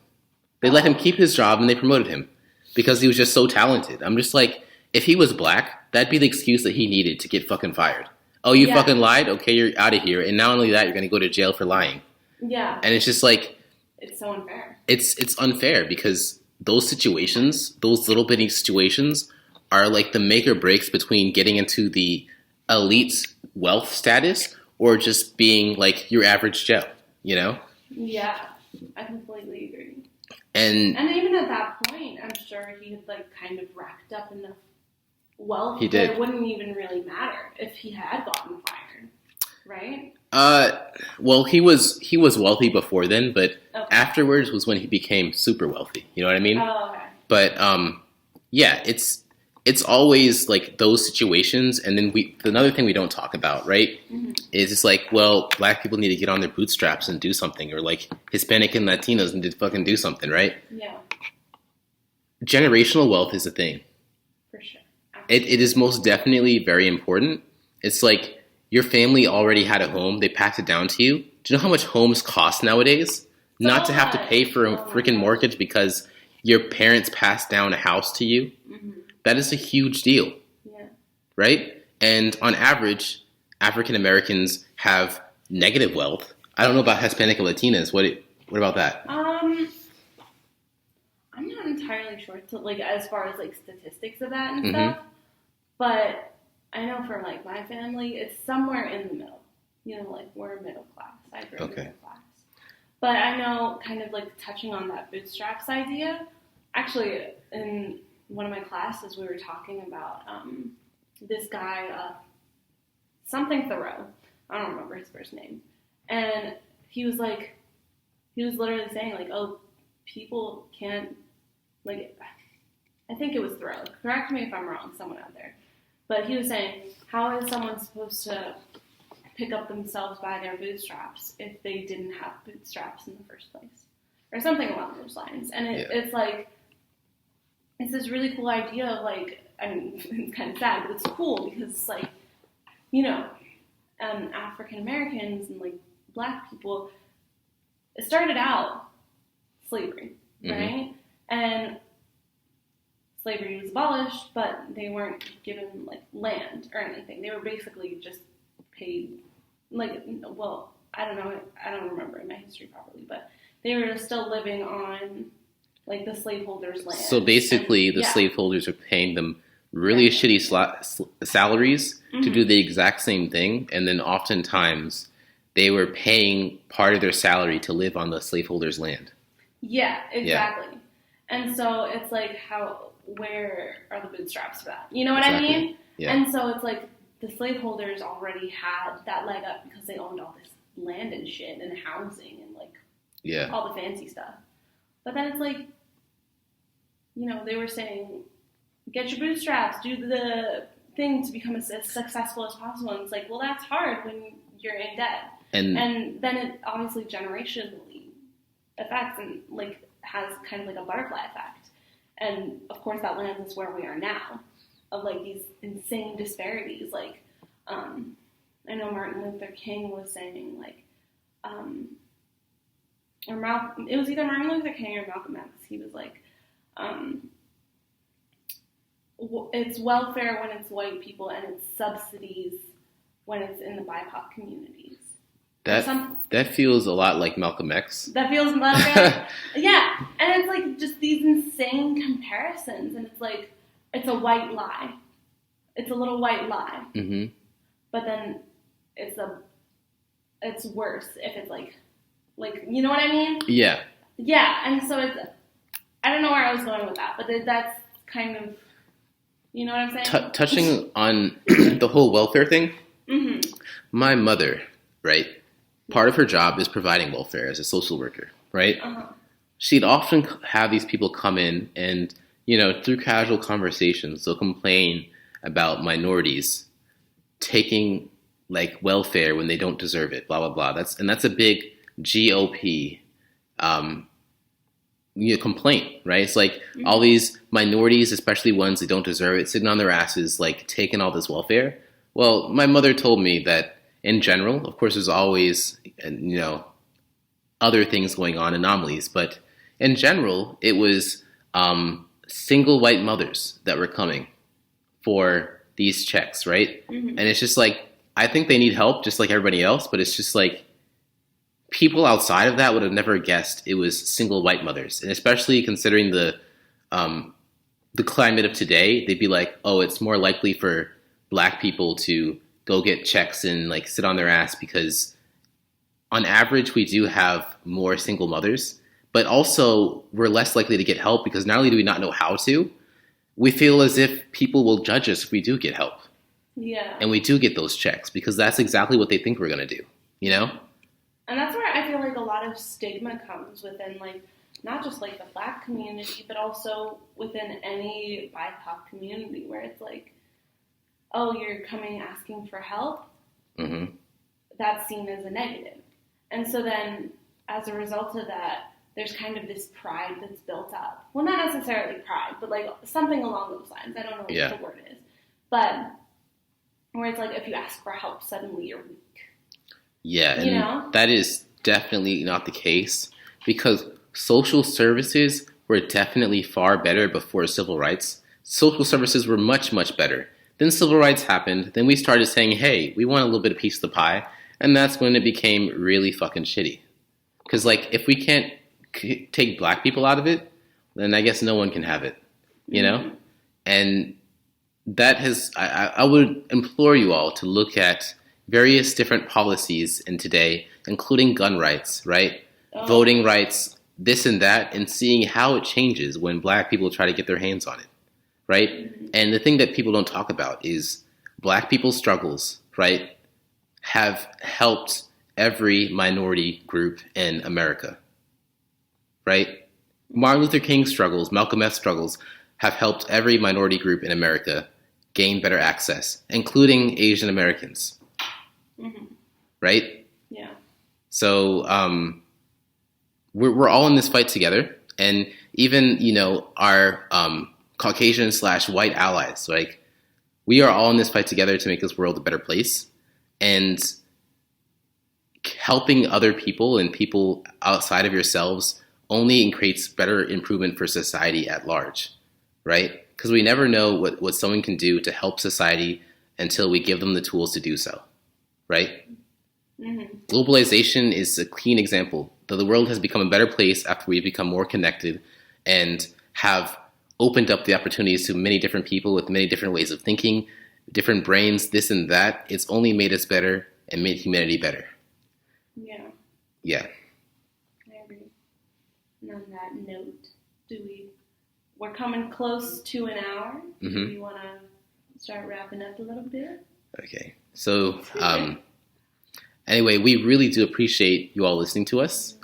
They let him keep his job and they promoted him because he was just so talented. I'm just like, if he was black, that'd be the excuse that he needed to get fucking fired. Oh, you fucking lied? Okay, you're out of here. And not only that, you're going to go to jail for lying. Yeah. And it's just like... It's so unfair. It's unfair because those situations, those little bitty situations, are like the make or breaks between getting into the elite wealth status or just being like your average Joe, you know? Yeah, I completely agree. And even at that point, I'm sure he had like kind of racked up enough wealth he did. that it wouldn't even really matter if he had gotten fired, right? Well, he was wealthy before then, but afterwards was when he became super wealthy. You know what I mean? Oh, okay. But yeah, it's always like those situations, and then another thing we don't talk about, right? Mm-hmm. Is it's like, well, black people need to get on their bootstraps and do something, or like Hispanic and Latinos need to fucking do something, right? Yeah. Generational wealth is a thing. For sure. It is most definitely very important. It's like your family already had a home, they passed it down to you. Do you know how much homes cost nowadays? Not to have to pay for a freaking mortgage because your parents passed down a house to you. Mm-hmm. That is a huge deal. Yeah. Right? And on average, African Americans have negative wealth. I don't know about Hispanic and Latinas. What about that? I'm not entirely sure to like as far as like statistics of that and mm-hmm. stuff. But I know for like my family, it's somewhere in the middle. You know, like we're middle class. I grew up middle class. But I know, kind of like touching on that bootstraps idea, actually in one of my classes we were talking about this guy, something Thoreau. I don't remember his first name. And he was literally saying like, oh, people can't, like, I think it was Thoreau. Correct me if I'm wrong, someone out there. But he was saying, how is someone supposed to pick up themselves by their bootstraps if they didn't have bootstraps in the first place? Or something along those lines. And it's like, it's this really cool idea of like, I mean, it's kind of sad, but it's cool because it's like, you know, African Americans and like black people, it started out slavery, mm-hmm. right? And slavery was abolished, but they weren't given like land or anything. They were basically just paid, like, well, I don't know, I don't remember my history properly, but they were still living on like the slaveholders' land. So basically, the slaveholders are paying them really shitty salaries mm-hmm. to do the exact same thing, and then oftentimes they were paying part of their salary to live on the slaveholders' land. Yeah, exactly. Yeah. And so it's like, where are the bootstraps for that? You know what I mean? Yeah. And so it's like the slaveholders already had that leg up because they owned all this land and shit and housing and like all the fancy stuff. But then it's like, you know, they were saying, get your bootstraps, do the thing to become as successful as possible. And it's like, well, that's hard when you're in debt. And then it obviously generationally affects and like has kind of like a butterfly effect. And of course that lands us where we are now of like these insane disparities. Like, I know Martin Luther King was saying like, it was either Martin Luther King or Malcolm X. He was like, it's welfare when it's white people and it's subsidies when it's in the BIPOC communities. That feels a lot like Malcolm X. That feels a lot like, yeah. And it's like just these insane comparisons, and it's like, it's a white lie. It's a little white lie. Mm-hmm. But then it's worse if it's like, you know what I mean? Yeah. Yeah, and so it's, I don't know where I was going with that, but that's kind of, you know what I'm saying? Touching on the whole welfare thing, mm-hmm. My mother, right? Part of her job is providing welfare as a social worker, right? Uh-huh. She'd often have these people come in and, you know, through casual conversations, they'll complain about minorities taking like welfare when they don't deserve it, blah, blah, blah. That's a big GOP complaint, right? It's like mm-hmm. all these minorities, especially ones that don't deserve it, sitting on their asses, like taking all this welfare. Well, my mother told me that in general, of course, there's always, you know, other things going on, anomalies, but in general, it was single white mothers that were coming for these checks, right? Mm-hmm. And it's just like, I think they need help just like everybody else, but it's just like people outside of that would have never guessed it was single white mothers. And especially considering the climate of today, they'd be like, oh, it's more likely for Black people to go get checks and like sit on their ass because on average we do have more single mothers, but also we're less likely to get help because not only do we not know how to, we feel as if people will judge us if we do get help. Yeah. And we do get those checks because that's exactly what they think we're going to do, you know? And that's where I feel like a lot of stigma comes within, like, not just, like, the Black community, but also within any BIPOC community where it's like, oh, you're coming asking for help? Mm-hmm. That's seen as a negative. And so then, as a result of that, there's kind of this pride that's built up. Well, not necessarily pride, but, like, something along those lines. I don't know what the word is. But where it's like, if you ask for help, suddenly you're weak. Yeah, and you know? That is definitely not the case because social services were definitely far better before civil rights. Social services were much, much better. Then civil rights happened. Then we started saying, hey, we want a little bit of piece of the pie. And that's when it became really fucking shitty. Because, like, if we can't take Black people out of it, then I guess no one can have it, you know? And that has, I would implore you all to look at various different policies in today, including gun rights, right? Oh. Voting rights, this and that, and seeing how it changes when Black people try to get their hands on it, right? Mm-hmm. And the thing that people don't talk about is Black people's struggles, right, have helped every minority group in America, right? Martin Luther King's struggles, Malcolm X's struggles have helped every minority group in America gain better access, including Asian Americans, right? Yeah. So we're all in this fight together, and even, you know, our Caucasian/white allies, like, we are all in this fight together to make this world a better place. And helping other people and people outside of yourselves only creates better improvement for society at large, right? Because we never know what someone can do to help society until we give them the tools to do so, right? Mm-hmm. Globalization is a clean example. The world has become a better place after we've become more connected and have opened up the opportunities to many different people with many different ways of thinking, different brains, this and that. It's only made us better and made humanity better. Yeah. Yeah. I agree. And on that note, we're coming close to an hour. Mm-hmm. Do you want to start wrapping up a little bit? Okay. So, anyway, we really do appreciate you all listening to us.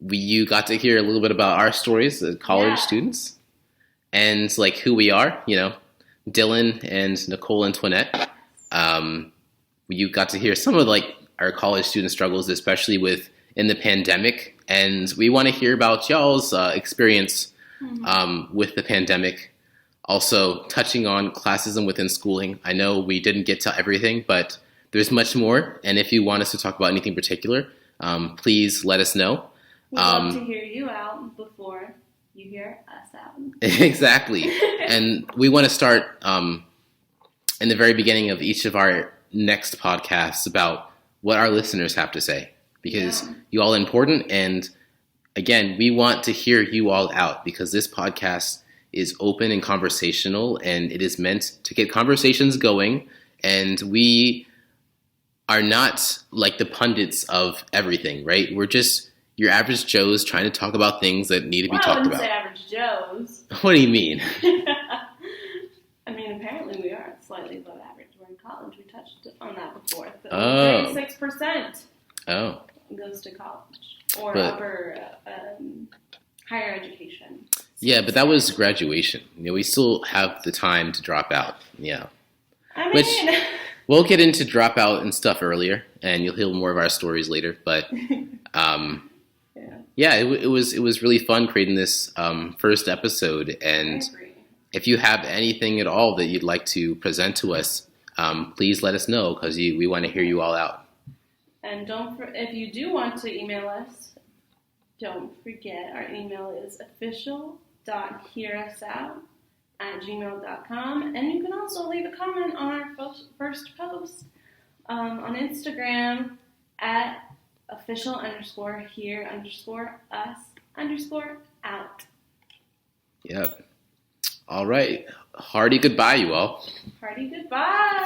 You got to hear a little bit about our stories as college students and, like, who we are, you know, Dylan and Nicole Antoinette. You got to hear some of, like, our college student struggles, especially in the pandemic. And we want to hear about y'all's experience with the pandemic. Also touching on classism within schooling. I know we didn't get to everything, but there's much more. And if you want us to talk about anything particular, please let us know. We'd love to hear you out before you hear us out. Exactly. And we want to start in the very beginning of each of our next podcasts about what our listeners have to say, because you all are important. And again, we want to hear you all out because this podcast is open and conversational, and it is meant to get conversations going. And we are not like the pundits of everything, right? We're just your average Joes trying to talk about things that need to be talked about. I wouldn't say average Joes. What do you mean? I mean, apparently we are slightly above average. We're in college. We touched on that before. So 36% goes to college or upper higher education. Yeah, but that was graduation. You know, we still have the time to drop out. Yeah. I mean, we'll get into dropout and stuff earlier, and you'll hear more of our stories later. But it was really fun creating this first episode. And if you have anything at all that you'd like to present to us, please let us know because we want to hear you all out. And if you do want to email us, don't forget our email is official.hearusout @gmail.com. And you can also leave a comment on our first post on Instagram at official_here_us_out. Yep. All right. Hearty goodbye, you all. Hearty goodbye.